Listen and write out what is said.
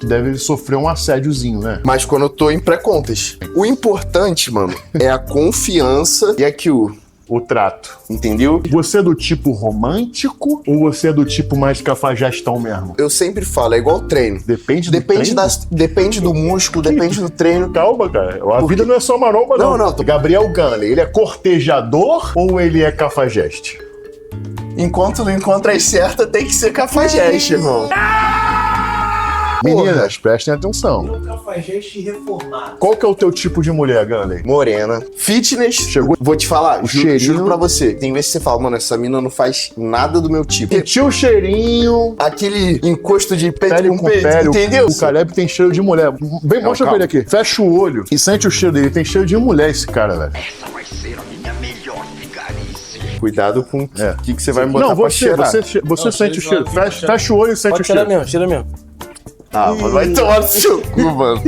deve sofrer um assédiozinho, né? Mas quando eu tô em pré-contas. O importante, mano, é a confiança e aquilo. O trato. Entendeu? Você é do tipo romântico ou você é do tipo mais cafajestão mesmo? Eu sempre falo, é igual treino. Depende do Depende, treino? depende do músculo, depende do treino. Calma, cara. A vida não é só maromba, não. Não. Gabriel Gunley, ele é cortejador ou ele é cafajeste? Enquanto não encontra as certas, tem que ser cafajeste, irmão. Meninas, prestem atenção. Cafajeste reformado. Qual que é o teu tipo de mulher, Gunley? Morena. Fitness. Chegou. Vou te falar, cheirinho. juro pra você. Tem vezes que você fala, mano, essa mina não faz nada do meu tipo. Sentiu o cheirinho. Aquele encosto de peito Pele com com peito, pele. entendeu? O Caleb tem cheiro de mulher. Vem, mostra pra calma. ele aqui. Fecha o olho e sente o cheiro dele. Tem cheiro de mulher esse cara, velho. Essa vai ser a minha melhor vigarícia. Cuidado com o É. que você vai me botar Não, pra você cheirar. Não, sente o cheiro. cheiro. Fecha o olho e sente Pode o cheirar cheiro. mesmo, cheira mesmo. Ah, mano, vai tomar no seu cu, mano.